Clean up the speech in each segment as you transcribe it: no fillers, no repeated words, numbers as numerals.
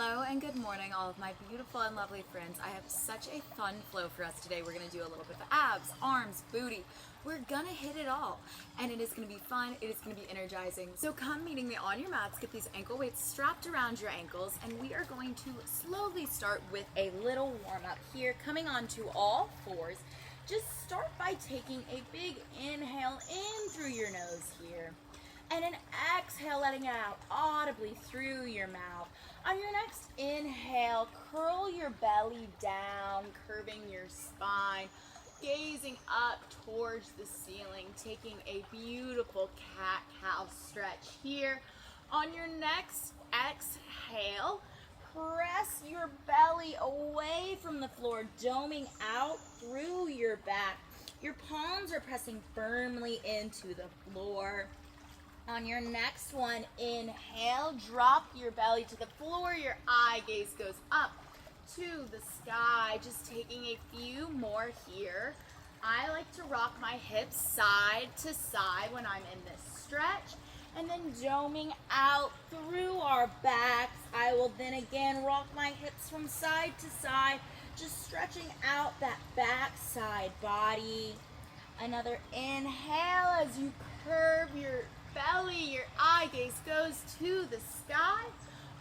Hello and good morning, all of my beautiful and lovely friends. I have such a fun flow for us today. We're going to do a little bit of abs, arms, booty. We're going to hit it all, and it is going to be fun. It is going to be energizing. So come meeting me on your mats, get these ankle weights strapped around your ankles, and we are going to slowly start with a little warm-up here, coming onto all fours. Just start by taking a big inhale in through your nose here. And an exhale, letting it out audibly through your mouth. On your next inhale, curl your belly down, curving your spine, gazing up towards the ceiling, taking a beautiful cat-cow stretch here. On your next exhale, press your belly away from the floor, doming out through your back. Your palms are pressing firmly into the floor. On your next one, inhale, drop your belly to the floor, your eye gaze goes up to the sky, just taking a few more here. I like to rock my hips side to side when I'm in this stretch, and then doming out through our backs. I will then again rock my hips from side to side, just stretching out that back side body. Another inhale as you curve your belly, your eye gaze goes to the sky.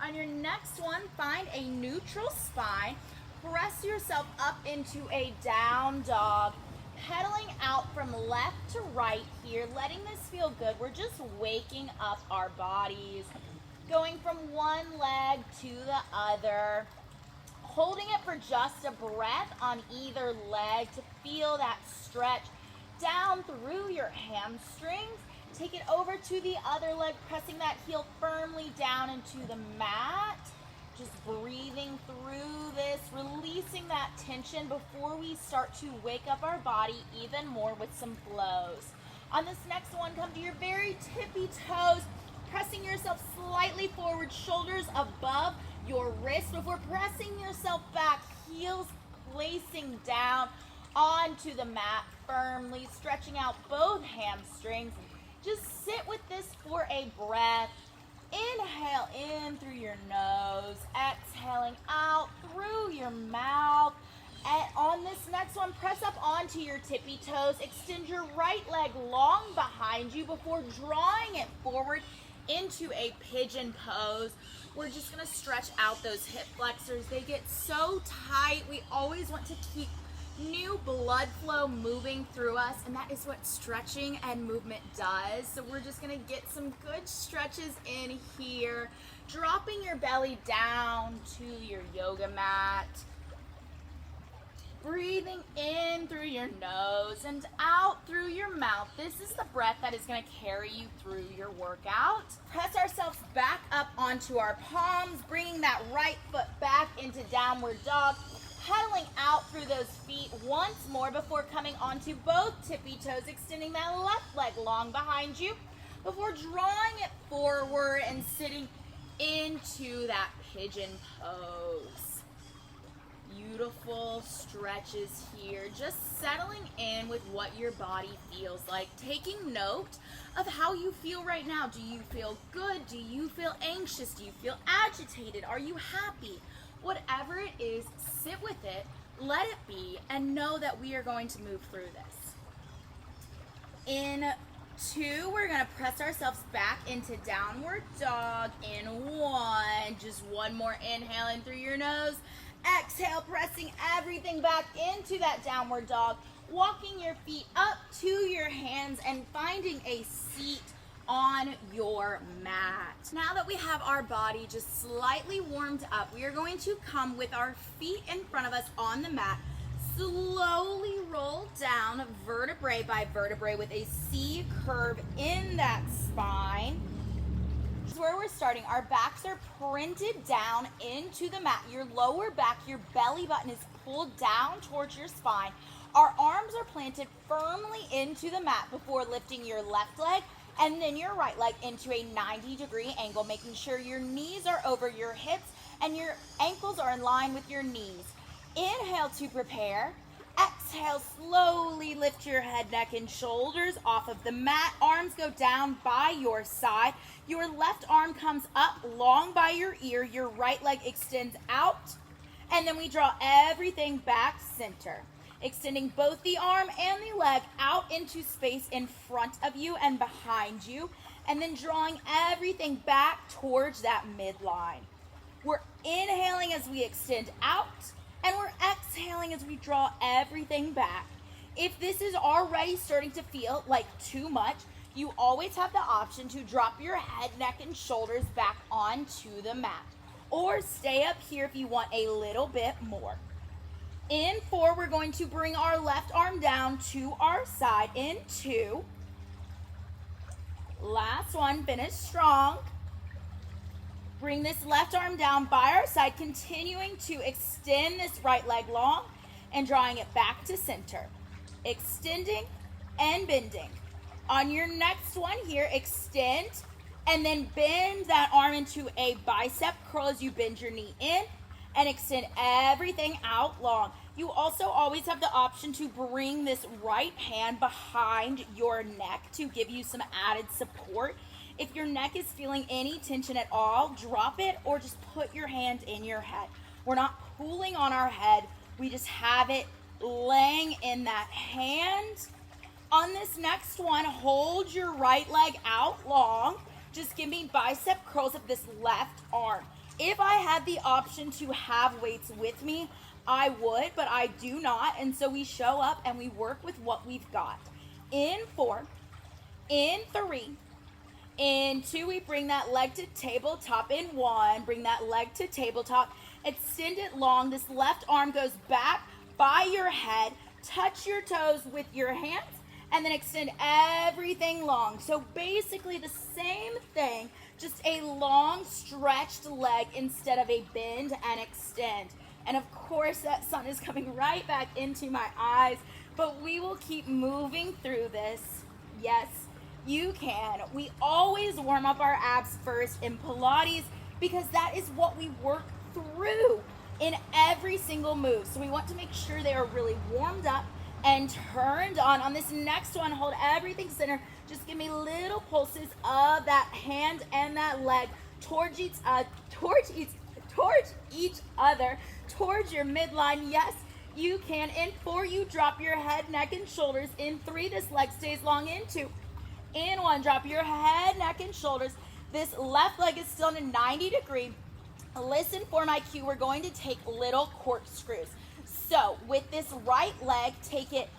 On your next one, find a neutral spine. Press yourself up into a down dog, pedaling out from left to right here, letting this feel good. We're just waking up our bodies, going from one leg to the other, holding it for just a breath on either leg to feel that stretch down through your hamstrings. Take it over to the other leg, pressing that heel firmly down into the mat. Just breathing through this, releasing that tension before we start to wake up our body even more with some flows. On this next one, come to your very tippy toes, pressing yourself slightly forward, shoulders above your wrist before pressing yourself back, heels placing down onto the mat firmly, stretching out both hamstrings. Just sit with this for a breath. Inhale in through your nose, exhaling out through your mouth. And on this next one, press up onto your tippy toes. Extend your right leg long behind you before drawing it forward into a pigeon pose. We're just gonna stretch out those hip flexors. They get so tight. We always want to keep new blood flow moving through us, and that is what stretching and movement does. So we're just gonna get some good stretches in here, dropping your belly down to your yoga mat, breathing in through your nose and out through your mouth. This is the breath that is going to carry you through your workout. Press ourselves back up onto our palms, bringing that right foot back into downward dog, pedaling out through those feet once more before coming onto both tippy toes, extending that left leg long behind you before drawing it forward and sitting into that pigeon pose. Beautiful stretches here, just settling in with what your body feels like, taking note of how you feel right now. Do you feel good? Do you feel anxious? Do you feel agitated? Are you happy? Whatever it is, sit with it, let it be, and know that we are going to move through this. In 2, we're going to press ourselves back into downward dog. In 1, just one more inhale in through your nose. Exhale, pressing everything back into that downward dog, walking your feet up to your hands and finding a seat on your mat. Now that we have our body just slightly warmed up, we are going to come with our feet in front of us on the mat, slowly roll down vertebrae by vertebrae with a C curve in that spine. This is where we're starting. Our backs are printed down into the mat. Your lower back, your belly button is pulled down towards your spine. Our arms are planted firmly into the mat before lifting your left leg and then your right leg into a 90-degree angle, making sure your knees are over your hips and your ankles are in line with your knees. Inhale to prepare. Exhale exhale, slowly lift your head, neck, and shoulders off of the mat. Arms go down by your side. Your left arm comes up long by your ear. Your right leg extends out. And then we draw everything back center. Extending both the arm and the leg out into space in front of you and behind you. And then drawing everything back towards that midline. We're inhaling as we extend out. And we're exhaling as we draw everything back. If this is already starting to feel like too much, you always have the option to drop your head, neck, and shoulders back onto the mat. Or stay up here if you want a little bit more. In 4, we're going to bring our left arm down to our side. In 2. Last one, finish strong. Bring this left arm down by our side, continuing to extend this right leg long and drawing it back to center. Extending and bending. On your next one here, extend and then bend that arm into a bicep curl as you bend your knee in and extend everything out long. You also always have the option to bring this right hand behind your neck to give you some added support. If your neck is feeling any tension at all, drop it or just put your hand in your head. We're not pulling on our head. We just have it laying in that hand. On this next one, hold your right leg out long. Just give me bicep curls of this left arm. If I had the option to have weights with me, I would, but I do not. And so we show up and we work with what we've got. In 4, in 3, in 2, we bring that leg to tabletop. In 1, bring that leg to tabletop. Extend it long. This left arm goes back by your head. Touch your toes with your hands and then extend everything long. So basically the same thing, just a long stretched leg instead of a bend and extend. And of course that sun is coming right back into my eyes, but we will keep moving through this. Yes, you can. We always warm up our abs first in Pilates because that is what we work through in every single move. So we want to make sure they are really warmed up and turned on. On this next one, hold everything center. Just give me little pulses of that hand and that leg towards each other, towards your midline. Yes, you can. In 4, you drop your head, neck, and shoulders. In 3, this leg stays long. In 2, in 1, drop your head, neck, and shoulders. This left leg is still in a 90 degree. Listen for my cue. We're going to take little corkscrews. So with this right leg, take it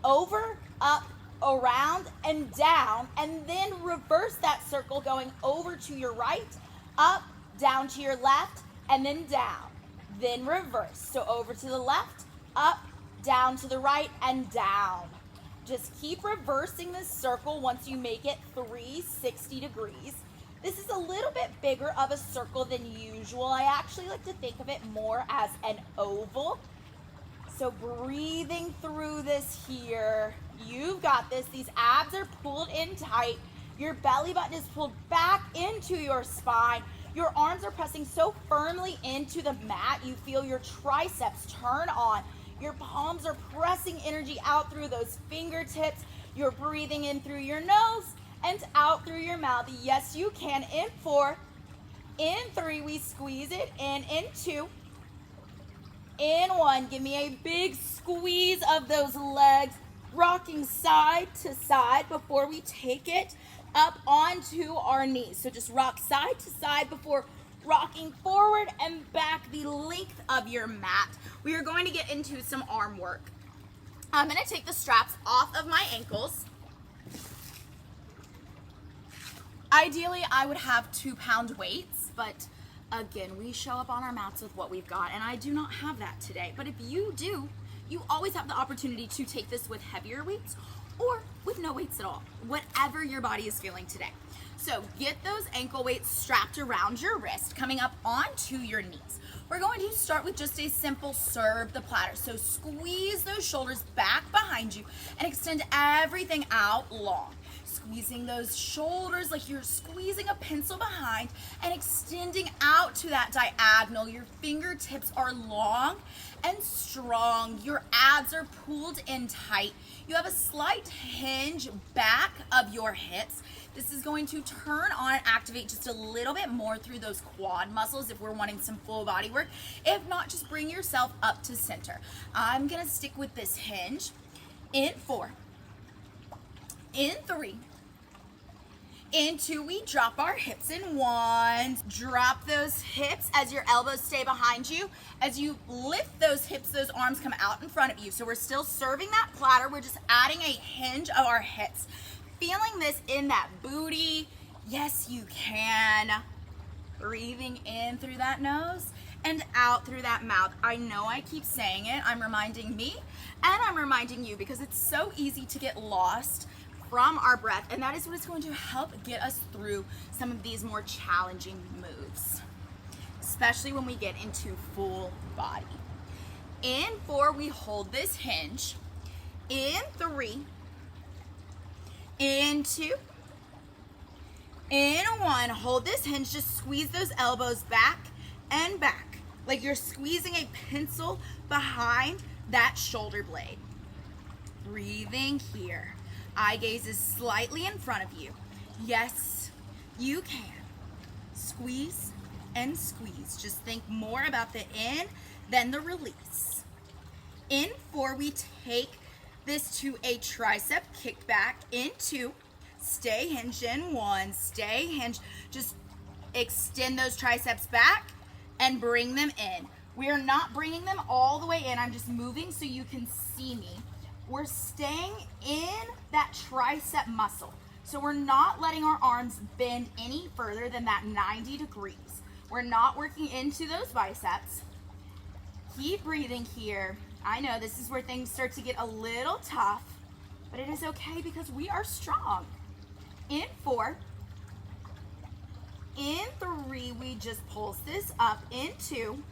over, up, around, and down, and then reverse that circle going over to your right, up, down to your left, and then down. Then reverse. So over to the left, up, down to the right, and down. Just keep reversing this circle once you make it 360 degrees. This is a little bit bigger of a circle than usual. I actually like to think of it more as an oval. So breathing through this here. You've got this. These abs are pulled in tight. Your belly button is pulled back into your spine. Your arms are pressing so firmly into the mat. You feel your triceps turn on. Your palms are pressing energy out through those fingertips. You're breathing in through your nose and out through your mouth. Yes, you can. In 4, in 3, we squeeze it in. In 2, in 1, give me a big squeeze of those legs, rocking side to side before we take it up onto our knees. So just rock side to side before rocking forward and back the length of your mat. We are going to get into some arm work. I'm going to take the straps off of my ankles. Ideally, I would have 2-pound weights, but again, we show up on our mats with what we've got, and I do not have that today. But if you do, you always have the opportunity to take this with heavier weights or with no weights at all, whatever your body is feeling today. So get those ankle weights strapped around your wrist, coming up onto your knees. We're going to start with just a simple serve the platter. So squeeze those shoulders back behind you and extend everything out long. squeezing those shoulders like you're squeezing a pencil behind and extending out to that diagonal. Your fingertips are long and strong. Your abs are pulled in tight. You have a slight hinge back of your hips. This is going to turn on and activate just a little bit more through those quad muscles if we're wanting some full body work. If not, just bring yourself up to center. I'm gonna stick with this hinge. In 4, in 3, in 2, we drop our hips in 1. Drop those hips as your elbows stay behind you. As you lift those hips, those arms come out in front of you. So we're still serving that platter. We're just adding a hinge of our hips. Feeling this in that booty. Yes, you can. Breathing in through that nose and out through that mouth. I know I keep saying it. I'm reminding me and I'm reminding you because it's so easy to get lost from our breath, and that is what is going to help get us through some of these more challenging moves, especially when we get into full body. In 4, we hold this hinge. In 3, in 2, in 1, hold this hinge. Just squeeze those elbows back and back like you're squeezing a pencil behind that shoulder blade. Breathing here. Eye gaze is slightly in front of you. Yes, you can. Squeeze and squeeze. Just think more about the in than the release. In 4, we take this to a tricep kickback. In 2, stay hinged. In 1, stay hinged. Just extend those triceps back and bring them in. We are not bringing them all the way in. I'm just moving so you can see me. We're staying in that tricep muscle. So we're not letting our arms bend any further than that 90 degrees. We're not working into those biceps. Keep breathing here. I know this is where things start to get a little tough, but it is okay because we are strong. In 4, in 3, we just pulse this up. In 2,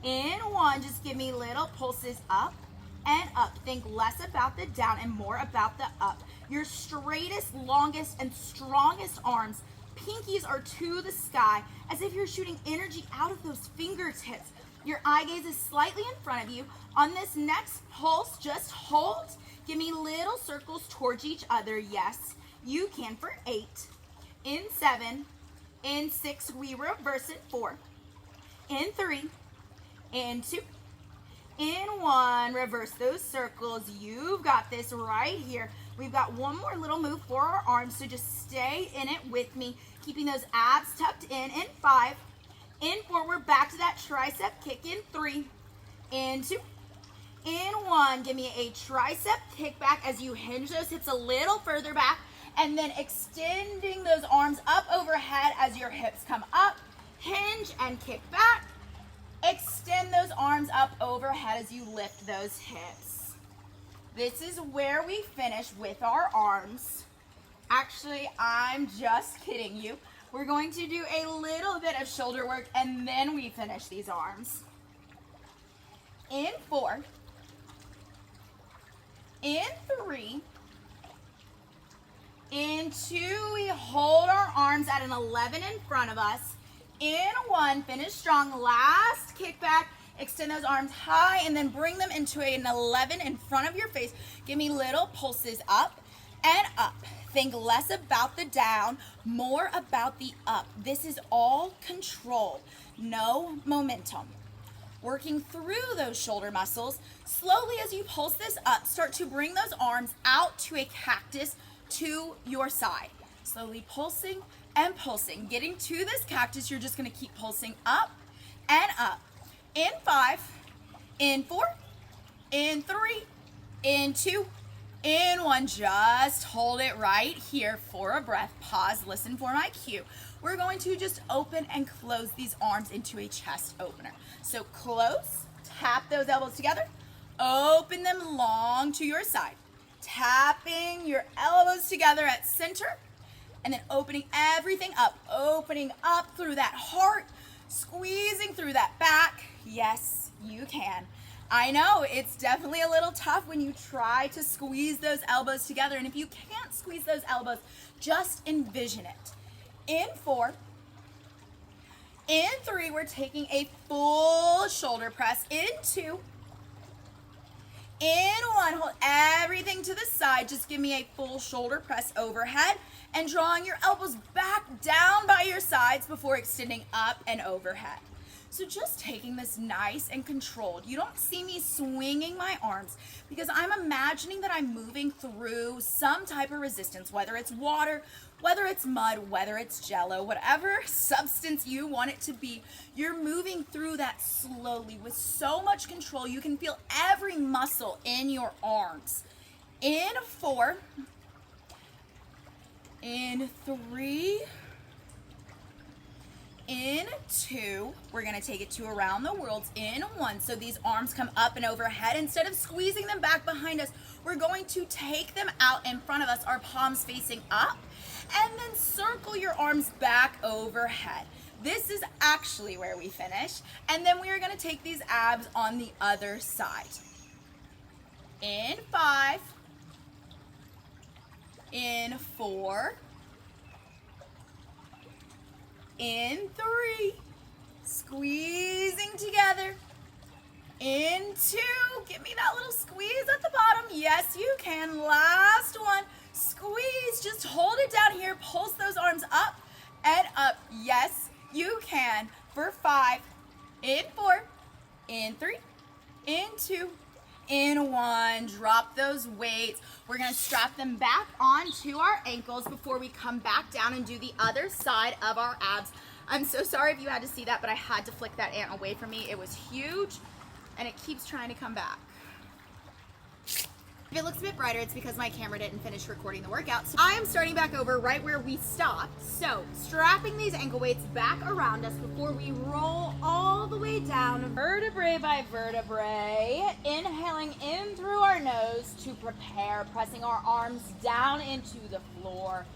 in 1, just give me little pulses up and up. Think less about the down and more about the up. Your straightest, longest, and strongest arms, pinkies are to the sky as if you're shooting energy out of those fingertips. Your eye gaze is slightly in front of you. On this next pulse, just hold. Give me little circles towards each other. Yes, you can for 8. In 7, in 6, we reverse it. 4, in 3, in 2, in 1, reverse those circles. You've got this right here. We've got one more little move for our arms, so just stay in it with me, keeping those abs tucked in. In 5, in 4, we're back to that tricep kick. In 3, in 2, in 1, give me a tricep kick back as you hinge those hips a little further back, and then extending those arms up overhead as your hips come up, hinge and kick back. Extend those arms up overhead as you lift those hips. This is where we finish with our arms. Actually, I'm just kidding you. We're going to do a little bit of shoulder work and then we finish these arms. In 4, in 3, in 2, we hold our arms at an 11 in front of us. In 1, finish strong, last kick back, extend those arms high and then bring them into an 11 in front of your face. Give me little pulses up and up. Think less about the down, more about the up. This is all control, no momentum. Working through those shoulder muscles, slowly as you pulse this up, start to bring those arms out to a cactus to your side. Slowly pulsing and pulsing. Getting to this cactus, you're just gonna keep pulsing up and up. In 5, in 4, in 3, in 2, in 1. Just hold it right here for a breath. Pause, listen for my cue. We're going to just open and close these arms into a chest opener. So close, tap those elbows together, open them long to your side. Tapping your elbows together at center, and then opening everything up through that heart, squeezing through that back. Yes, you can. I know, it's definitely a little tough when you try to squeeze those elbows together. And if you can't squeeze those elbows, just envision it. In 4, in 3, we're taking a full shoulder press. In 2, in 1, hold everything to the side. Just give me a full shoulder press overhead and drawing your elbows back down by your sides before extending up and overhead. So just taking this nice and controlled. You don't see me swinging my arms because I'm imagining that I'm moving through some type of resistance, whether it's water, whether it's mud, whether it's jello, whatever substance you want it to be. You're moving through that slowly with so much control. You can feel every muscle in your arms. In 4, in 3, in 2, we're going to take it to around the world. In 1, so these arms come up and overhead. Instead of squeezing them back behind us, we're going to take them out in front of us, our palms facing up, and then circle your arms back overhead. This is actually where we finish, and then we are going to take these abs on the other side. In 5, in 4, in 3, squeezing together. In 2, give me that little squeeze at the bottom. Yes, you can. Last one, squeeze. Just hold it down here. Pulse those arms up and up. Yes, you can. For 5, in 4, in 3, in 2, in 1. Drop those weights. We're going to strap them back onto our ankles before we come back down and do the other side of our abs. I'm so sorry if you had to see that, but I had to flick that ant away from me. It was huge, and it keeps trying to come back. If it looks a bit brighter, it's because my camera didn't finish recording the workout. So I am starting back over right where we stopped. So strapping these ankle weights back around us before we roll all the way down, vertebrae by vertebrae. Inhaling in through our nose to prepare, pressing our arms down into the floor.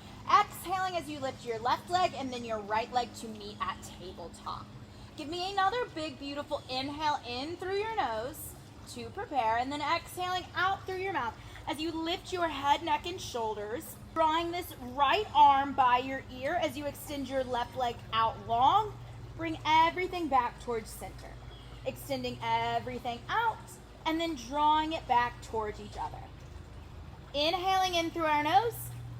Exhaling as you lift your left leg and then your right leg to meet at tabletop. Give me another big, beautiful inhale in through your nose to prepare, and then exhaling out through your mouth as you lift your head, neck, and shoulders. Drawing this right arm by your ear as you extend your left leg out long. Bring everything back towards center. Extending everything out, and then drawing it back towards each other. Inhaling in through our nose,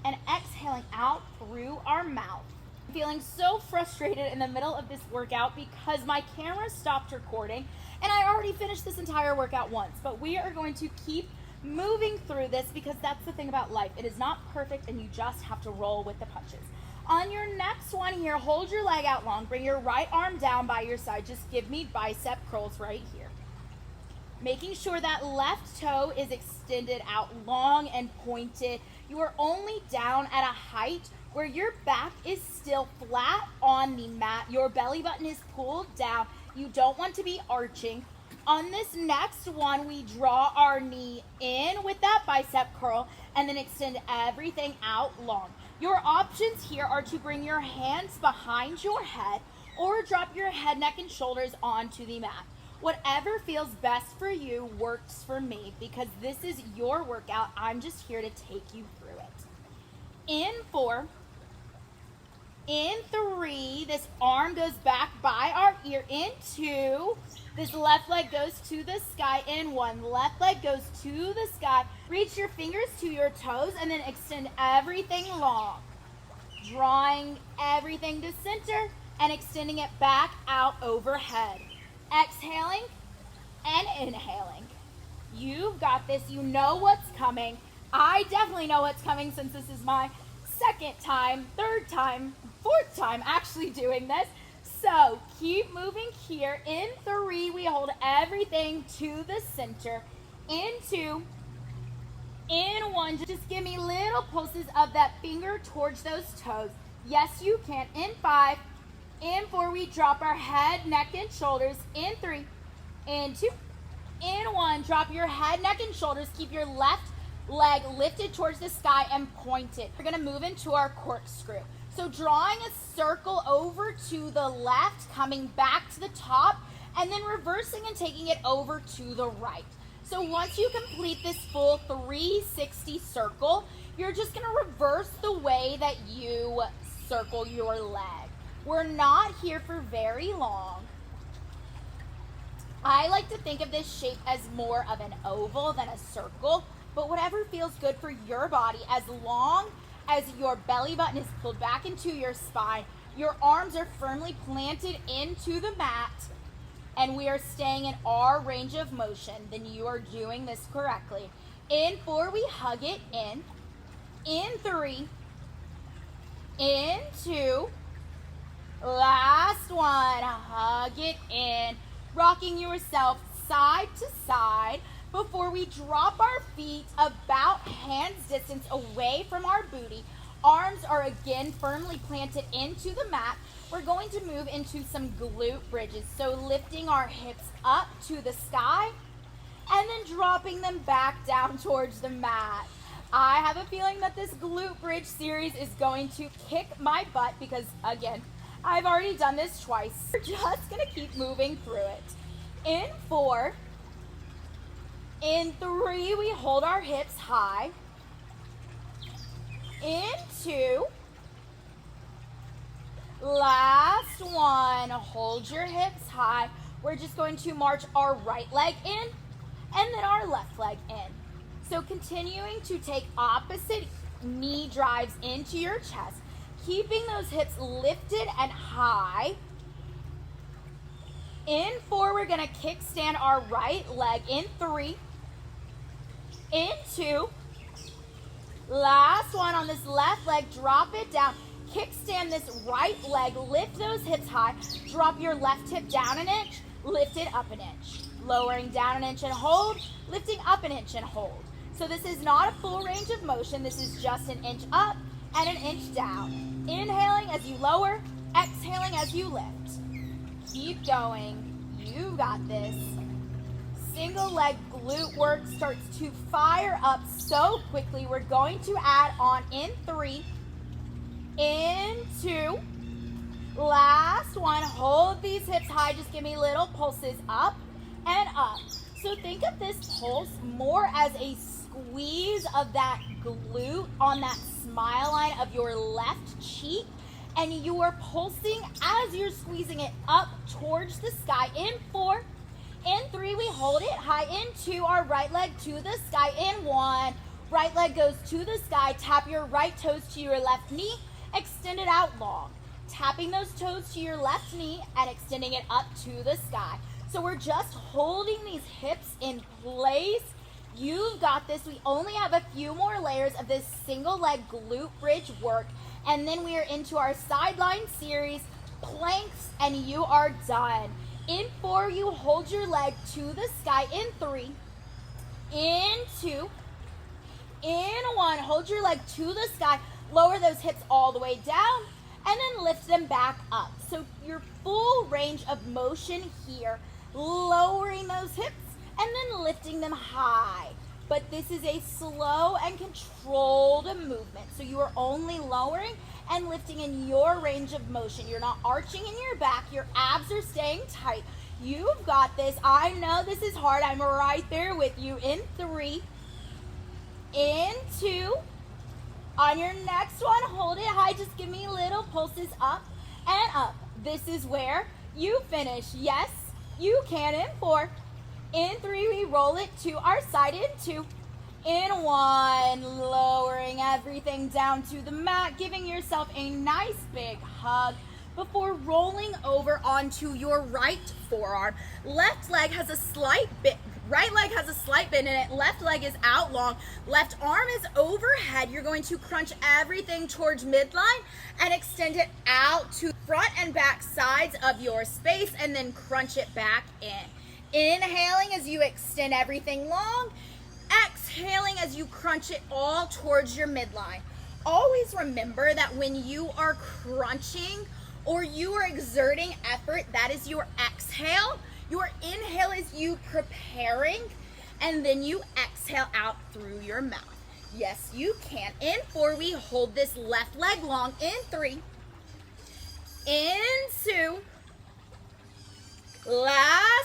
and exhaling out through our mouth. I'm feeling so frustrated in the middle of this workout because my camera stopped recording and I already finished this entire workout once, but we are going to keep moving through this because that's the thing about life. It is not perfect and you just have to roll with the punches. On your next one here, hold your leg out long, bring your right arm down by your side. Just give me bicep curls right here. Making sure that left toe is extended out long and pointed. You are only down at a height where your back is still flat on the mat. Your belly button is pulled down. You don't want to be arching. On this next one, we draw our knee in with that bicep curl and then extend everything out long. Your options here are to bring your hands behind your head or drop your head, neck, and shoulders onto the mat. Whatever feels best for you works for me because this is your workout. I'm just here to take you through it. In 4, in 3, this arm goes back by our ear. In 2, this left leg goes to the sky. In 1, left leg goes to the sky. Reach your fingers to your toes and then extend everything long. Drawing everything to center and extending it back out overhead. Exhaling and inhaling. You've got this. You know what's coming. I definitely know what's coming since this is my second time, third time, fourth time actually doing this. So keep moving here. In 3, we hold everything to the center. In 2, in 1, just give me little pulses of that finger towards those toes. Yes, you can. In 5, in 4, we drop our head, neck, and shoulders. In 3, in 2, in 1, drop your head, neck, and shoulders. Keep your left leg lifted towards the sky and pointed. We're gonna move into our corkscrew. So drawing a circle over to the left, coming back to the top, and then reversing and taking it over to the right. So once you complete this full 360 circle, you're just gonna reverse the way that you circle your leg. We're not here for very long. I like to think of this shape as more of an oval than a circle, but whatever feels good for your body, as long as your belly button is pulled back into your spine, your arms are firmly planted into the mat, and we are staying in our range of motion, then you are doing this correctly. In 4, we hug it in. In 3, in 2, last one, hug it in. Rocking yourself side to side before we drop our feet about hands distance away from our booty. Arms are again firmly planted into the mat. We're going to move into some glute bridges. So lifting our hips up to the sky and then dropping them back down towards the mat. I have a feeling that this glute bridge series is going to kick my butt because, again, I've already done this twice. We're just gonna keep moving through it. In 4, in 3, we hold our hips high. In 2, last one, hold your hips high. We're just going to march our right leg in and then our left leg in. So continuing to take opposite knee drives into your chest, keeping those hips lifted and high. In 4, we're gonna kickstand our right leg. In 3, in 2, last one on this left leg, drop it down. Kickstand this right leg, lift those hips high, drop your left hip down an inch, lift it up an inch. Lowering down an inch and hold, lifting up an inch and hold. So this is not a full range of motion, this is just an inch up and an inch down. Inhaling as you lower, exhaling as you lift. Keep going, you got this. Single leg glute work starts to fire up so quickly. We're going to add on in 3, in 2, last one. Hold these hips high, just give me little pulses up and up. So think of this pulse more as a squeeze of that glute on that smile line of your left cheek, and you are pulsing as you're squeezing it up towards the sky. In 4, in 3, we hold it high. In 2, our right leg to the sky. In 1, right leg goes to the sky. Tap your right toes to your left knee, extend it out long. Tapping those toes to your left knee and extending it up to the sky. So we're just holding these hips in place. You've got this. We only have a few more layers of this single leg glute bridge work, and then we are into our sideline series, planks, and you are done. In 4, you hold your leg to the sky. In 3, in 2, in 1, hold your leg to the sky, lower those hips all the way down, and then lift them back up. So your full range of motion here, lowering those hips and then lifting them high. But this is a slow and controlled movement. So you are only lowering and lifting in your range of motion. You're not arching in your back. Your abs are staying tight. You've got this. I know this is hard. I'm right there with you. In 3, in 2, on your next one, hold it high. Just give me little pulses up and up. This is where you finish. Yes, you can. In 4, in 3, we roll it to our side. In 2, in 1, lowering everything down to the mat, giving yourself a nice big hug before rolling over onto your right forearm. Left leg has a slight bit. Right leg has a slight bend in it. Left leg is out long. Left arm is overhead. You're going to crunch everything towards midline and extend it out to front and back sides of your space, and then crunch it back in. Inhaling as you extend everything long. Exhaling as you crunch it all towards your midline. Always remember that when you are crunching or you are exerting effort, that is your exhale. Your inhale is you preparing, and then you exhale out through your mouth. Yes, you can. In 4, we hold this left leg long. In 3, in 2, last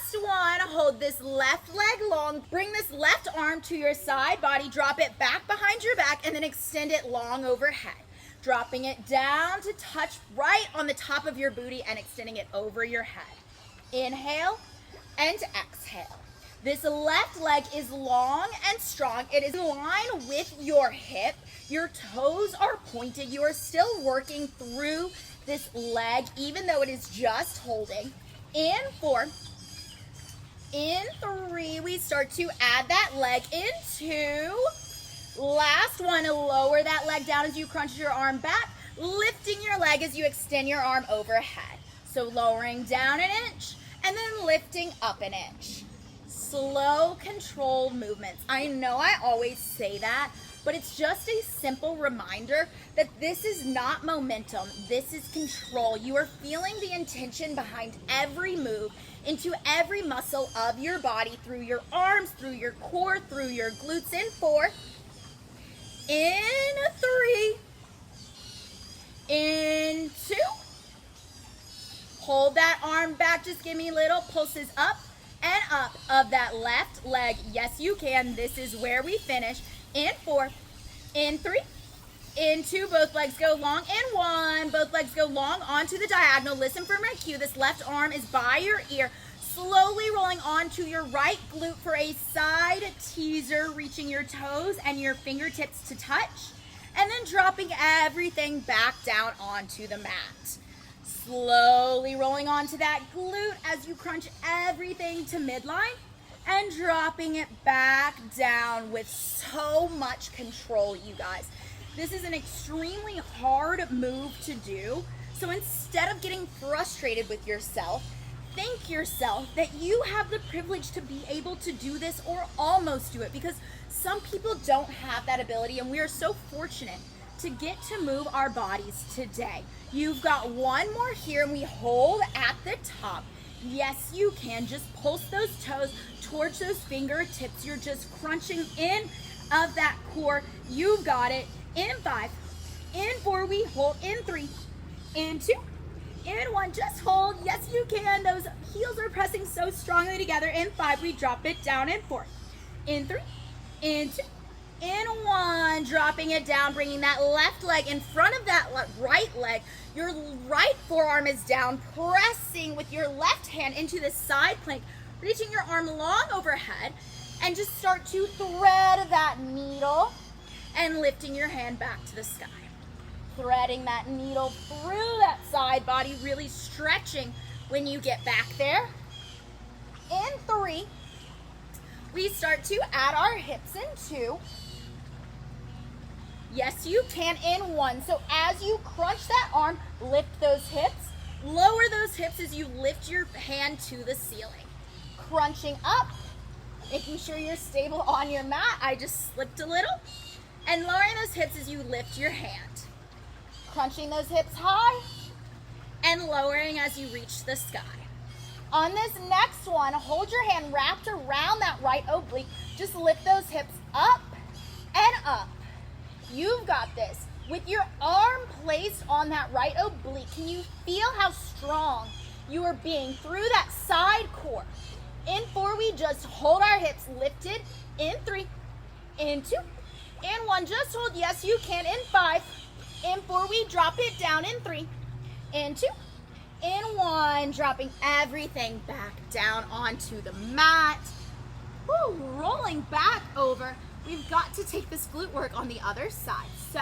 hold this left leg long. Bring this left arm to your side body, drop it back behind your back, and then extend it long overhead. Dropping it down to touch right on the top of your booty and extending it over your head. Inhale and exhale. This left leg is long and strong. It is in line with your hip. Your toes are pointed. You are still working through this leg, even though it is just holding. In 4. In 3, we start to add that leg. In 2. Last one, lower that leg down as you crunch your arm back, lifting your leg as you extend your arm overhead. So lowering down an inch and then lifting up an inch. Slow, controlled movements. I know I always say that, but it's just a simple reminder that this is not momentum. This is control. You are feeling the intention behind every move into every muscle of your body, through your arms, through your core, through your glutes. In 4. In 3. In 2. Hold that arm back. Just give me little pulses up and up of that left leg. Yes, you can. This is where we finish. In 4. In 3. In 2. Both legs go long. In 1. Both legs go long onto the diagonal. Listen for my cue. This left arm is by your ear. Slowly rolling onto your right glute for a side teaser, reaching your toes and your fingertips to touch, and then dropping everything back down onto the mat. Slowly rolling onto that glute as you crunch everything to midline and dropping it back down with so much control, you guys. This is an extremely hard move to do, so instead of getting frustrated with yourself, thank yourself that you have the privilege to be able to do this or almost do it, because some people don't have that ability, and we are so fortunate to get to move our bodies today. You've got one more here, and we hold at the top. Yes, you can. Just pulse those toes towards those fingertips. You're just crunching in of that core. You've got it. In 5. In 4, we hold. In 3. In 2. In 1, just hold. Yes, you can. Those heels are pressing so strongly together. In 5, we drop it down. In 4. In 3. In 2. In 1, dropping it down, bringing that left leg in front of that right leg. Your right forearm is down, pressing with your left hand into the side plank, reaching your arm long overhead, and just start to thread that needle and lifting your hand back to the sky. Threading that needle through that side body, really stretching when you get back there. In 3, we start to add our hips in 2. Yes, you can. In 1. So as you crunch that arm, lift those hips. Lower those hips as you lift your hand to the ceiling. Crunching up, making sure you're stable on your mat. I just slipped a little. And lowering those hips as you lift your hand. Crunching those hips high and lowering as you reach the sky. On this next one, hold your hand wrapped around that right oblique. Just lift those hips up and up. You've got this. With your arm placed on that right oblique, can you feel how strong you are being through that side core? In 4, we just hold our hips lifted. In 3, in 2, in 1, just hold. Yes, you can. In 5, in 4, we drop it down. In 3, in 2, in 1, dropping everything back down onto the mat. Woo, rolling back over. We've got to take this glute work on the other side. So,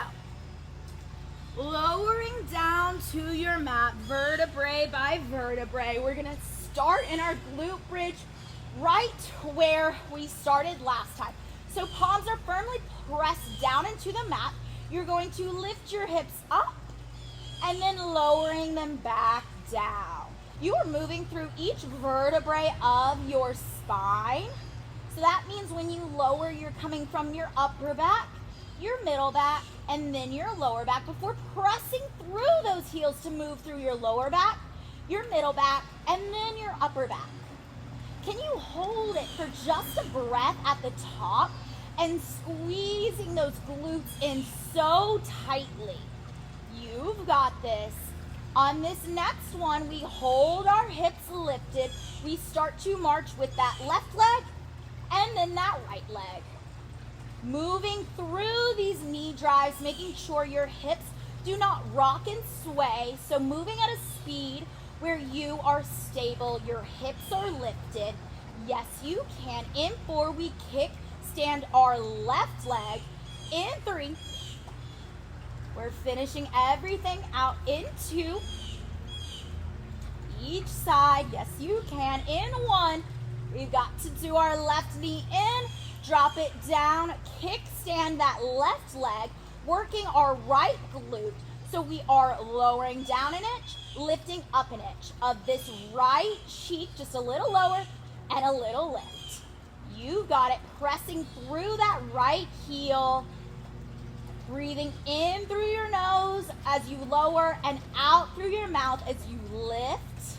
lowering down to your mat, vertebrae by vertebrae. We're gonna start in our glute bridge right where we started last time. So palms are firmly pressed down into the mat. You're going to lift your hips up and then lowering them back down. You are moving through each vertebrae of your spine. So that means when you lower, you're coming from your upper back, your middle back, and then your lower back before pressing through those heels to move through your lower back, your middle back, and then your upper back. Can you hold it for just a breath at the top and squeezing those glutes in so tightly? You've got this. On this next one, we hold our hips lifted. We start to march with that left leg and then that right leg. Moving through these knee drives, making sure your hips do not rock and sway. So moving at a speed where you are stable, your hips are lifted. Yes, you can. In 4, we kick, stand our left leg. In 3, we're finishing everything out in 2. Each side, yes, you can. In 1, we've got to do our left knee in, drop it down, kick, stand that left leg, working our right glute. So we are lowering down an inch, lifting up an inch of this right cheek, just a little lower and a little lift. You got it, pressing through that right heel, breathing in through your nose as you lower and out through your mouth as you lift.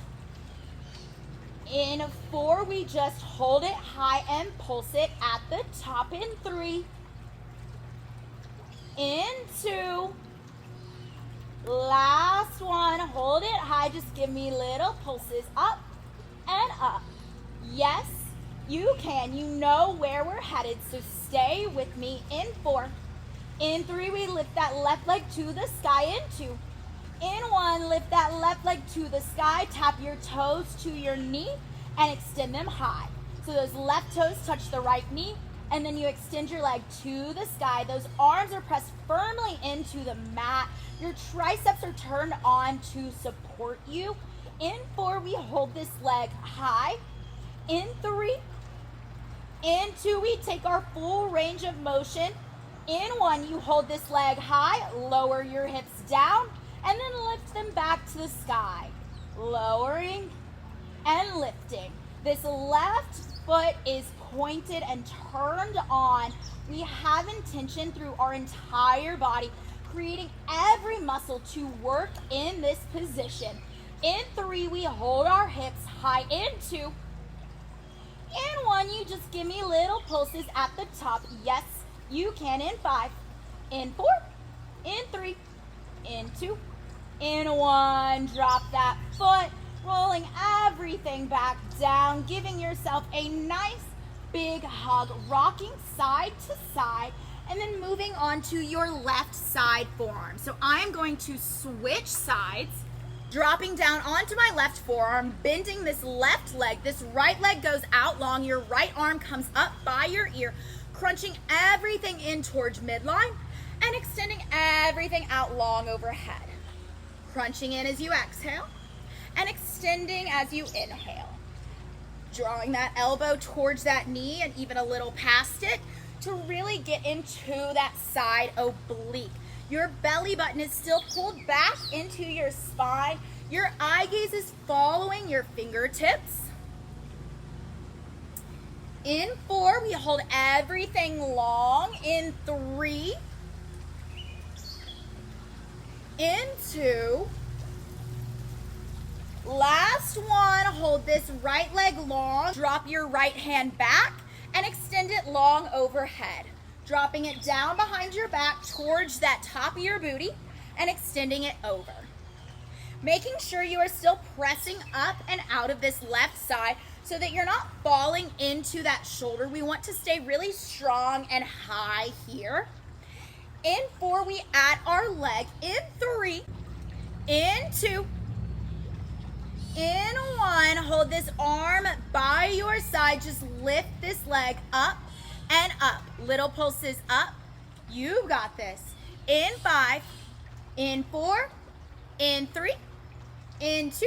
In 4, we just hold it high and pulse it at the top. In 3, in 2, last one, hold it high, just give me little pulses up and up. Yes, you can, you know where we're headed, so stay with me. In 4, in 3, we lift that left leg to the sky. In 2, in 1, lift that left leg to the sky, tap your toes to your knee and extend them high. So those left toes touch the right knee and then you extend your leg to the sky. Those arms are pressed firmly into the mat. Your triceps are turned on to support you. In 4, we hold this leg high. In 3, in 2, we take our full range of motion. In 1, you hold this leg high, lower your hips down, and then lift them back to the sky. Lowering and lifting. This left foot is pointed and turned on. We have intention through our entire body, creating every muscle to work in this position. In 3, we hold our hips high. In 2, in 1, you just give me little pulses at the top. Yes, you can. In 5, in 4, in 3, in 2, in 1, drop that foot, rolling everything back down, giving yourself a nice big hug, rocking side to side, and then moving on to your left side forearm. So I'm going to switch sides, dropping down onto my left forearm, bending this left leg. This right leg goes out long, your right arm comes up by your ear, crunching everything in towards midline and extending everything out long overhead. Crunching in as you exhale and extending as you inhale. Drawing that elbow towards that knee and even a little past it to really get into that side oblique. Your belly button is still pulled back into your spine. Your eye gaze is following your fingertips. In 4, we hold everything long. In 3, in 2, last one, hold this right leg long, drop your right hand back and extend it long overhead, dropping it down behind your back towards that top of your booty and extending it over. Making sure you are still pressing up and out of this left side so that you're not falling into that shoulder. We want to stay really strong and high here. In 4, we add our leg. In 3, in 2, in 1, hold this arm by your side. Just lift this leg up and up. Little pulses up. You got this. In 5, in 4, in 3, in 2,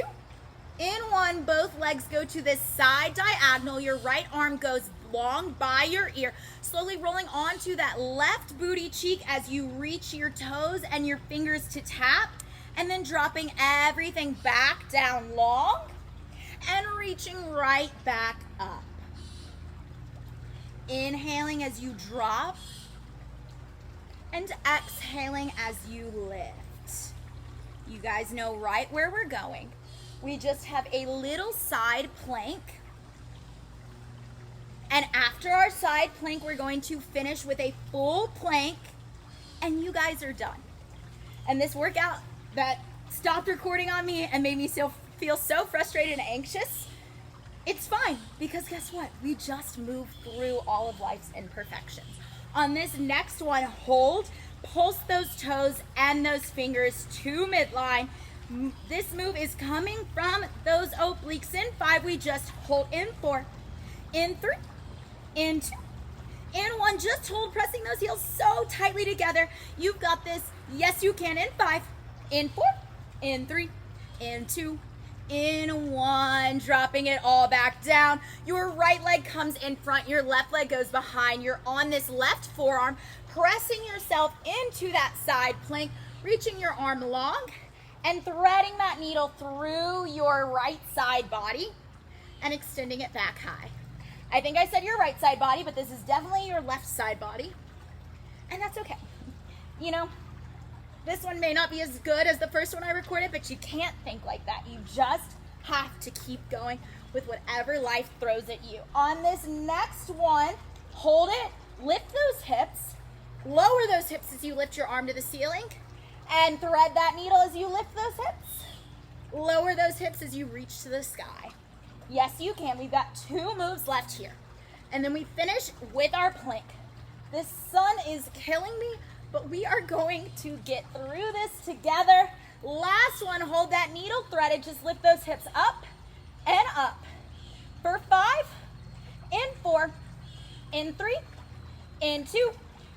in 1, both legs go to this side diagonal. Your right arm goes long by your ear, slowly rolling onto that left booty cheek as you reach your toes and your fingers to tap, and then dropping everything back down long and reaching right back up. Inhaling as you drop and exhaling as you lift. You guys know right where we're going. We just have a little side plank. And after our side plank, we're going to finish with a full plank, and you guys are done. And this workout that stopped recording on me and made me feel so frustrated and anxious, it's fine, because guess what? We just moved through all of life's imperfections. On this next one, hold, pulse those toes and those fingers to midline. This move is coming from those obliques. In 5, we just hold. In 4, in 3, in 2, in 1. Just hold, pressing those heels so tightly together. You've got this. Yes, you can. In 5, in 4, in 3, in 2, in 1. Dropping it all back down. Your right leg comes in front. Your left leg goes behind. You're on this left forearm, pressing yourself into that side plank, reaching your arm long and threading that needle through your right side body and extending it back high. I think I said your right side body, but this is definitely your left side body. And that's okay. You know, this one may not be as good as the first one I recorded, but you can't think like that. You just have to keep going with whatever life throws at you. On this next one, hold it, lift those hips, lower those hips as you lift your arm to the ceiling, and thread that needle as you lift those hips. Lower those hips as you reach to the sky. Yes, you can. We've got 2 moves left here. And then we finish with our plank. This sun is killing me, but we are going to get through this together. Last one, hold that needle threaded. Just lift those hips up and up. For 5, in 4, in 3, in 2,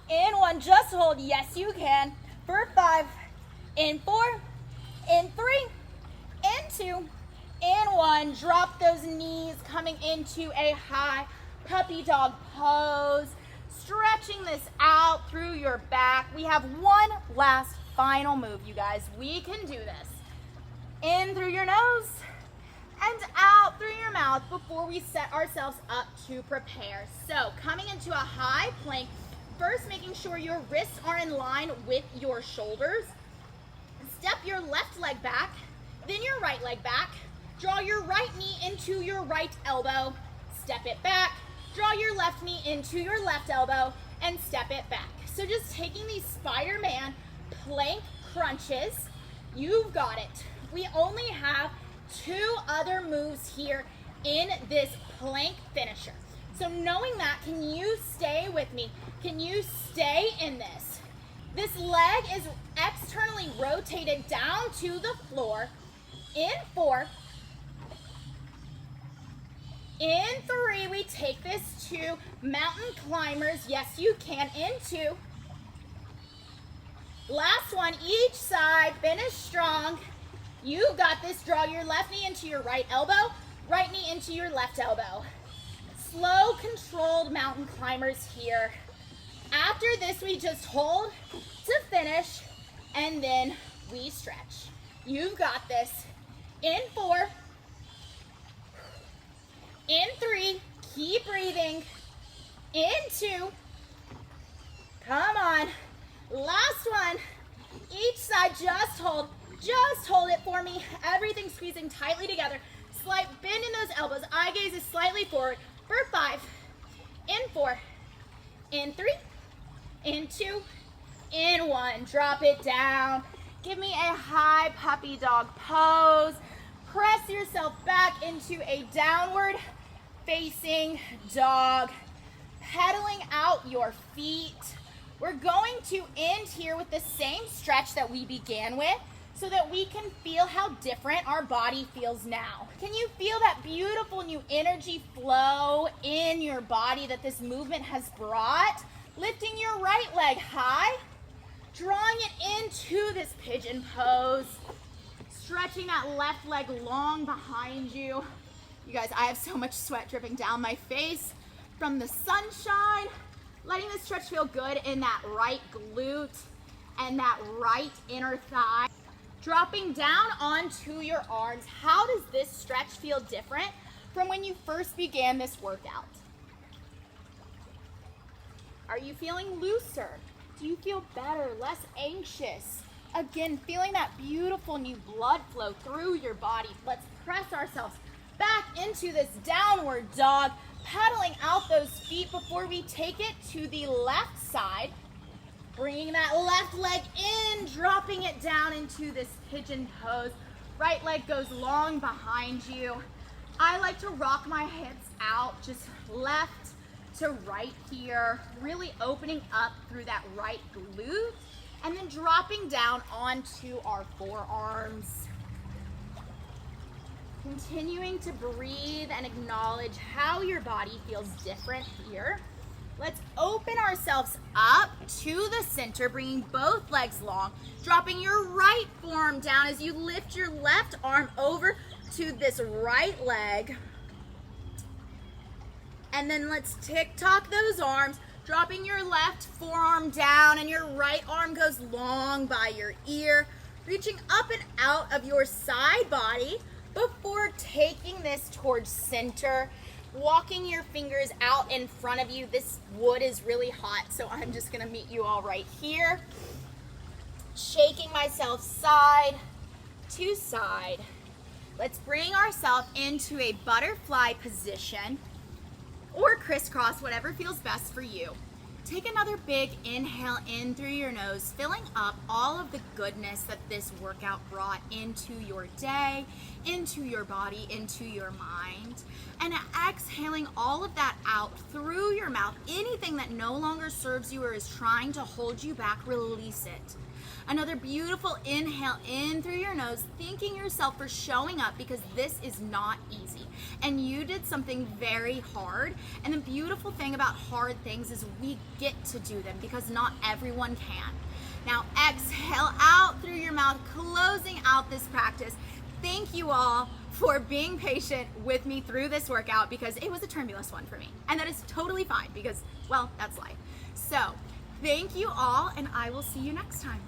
in 1. Just hold. Yes, you can. For 5, in 4, in 3, in 2, in 1. Drop those knees, coming into a high puppy dog pose. Stretching this out through your back. We have one last final move, you guys. We can do this. In through your nose and out through your mouth before we set ourselves up to prepare. So coming into a high plank, first making sure your wrists are in line with your shoulders. Step your left leg back, then your right leg back. Draw your right knee into your right elbow. Step it back. Draw your left knee into your left elbow and step it back. So just taking these Spider-Man plank crunches. You've got it. We only have 2 other moves here in this plank finisher. So knowing that, can you stay with me? Can you stay in this? This leg is externally rotated down to the floor. In 4. In 3, we take this to mountain climbers. Yes, you can. In 2. Last one, each side. Finish strong. You got this. Draw your left knee into your right elbow, right knee into your left elbow. Slow, controlled mountain climbers here. After this, we just hold to finish, and then we stretch. You've got this. In 4. In 3, keep breathing. In 2, come on. Last one, each side, just hold it for me. Everything squeezing tightly together. Slight bend in those elbows. Eye gaze is slightly forward. For 5, in 4, in 3, in 2, in 1. Drop it down. Give me a high puppy dog pose. Press yourself back into a downward facing dog, pedaling out your feet. We're going to end here with the same stretch that we began with so that we can feel how different our body feels now. Can you feel that beautiful new energy flow in your body that this movement has brought? Lifting your right leg high, drawing it into this pigeon pose, stretching that left leg long behind you. You guys, I have so much sweat dripping down my face from the sunshine. Letting the stretch feel good in that right glute and that right inner thigh. Dropping down onto your arms. How does this stretch feel different from when you first began this workout? Are you feeling looser? Do you feel better, less anxious? Again, feeling that beautiful new blood flow through your body. Let's press ourselves back into this downward dog, pedaling out those feet before we take it to the left side. Bringing that left leg in, dropping it down into this pigeon pose. Right leg goes long behind you. I like to rock my hips out, just left to right here, really opening up through that right glute, and then dropping down onto our forearms. Continuing to breathe and acknowledge how your body feels different here. Let's open ourselves up to the center, bringing both legs long, dropping your right forearm down as you lift your left arm over to this right leg. And then let's tick-tock those arms, dropping your left forearm down and your right arm goes long by your ear, reaching up and out of your side body before taking this towards center. Walking your fingers out in front of you. This wood is really hot, so I'm just gonna meet you all right here. Shaking myself side to side. Let's bring ourselves into a butterfly position or crisscross, whatever feels best for you. Take another big inhale in through your nose, filling up all of the goodness that this workout brought into your day, into your body, into your mind. And exhaling all of that out through your mouth. Anything that no longer serves you or is trying to hold you back, release it. Another beautiful inhale in through your nose, thanking yourself for showing up because this is not easy. And you did something very hard. And the beautiful thing about hard things is we get to do them because not everyone can. Now exhale out through your mouth, closing out this practice. Thank you all for being patient with me through this workout because it was a turbulent one for me. And that is totally fine because, well, that's life. So thank you all, and I will see you next time.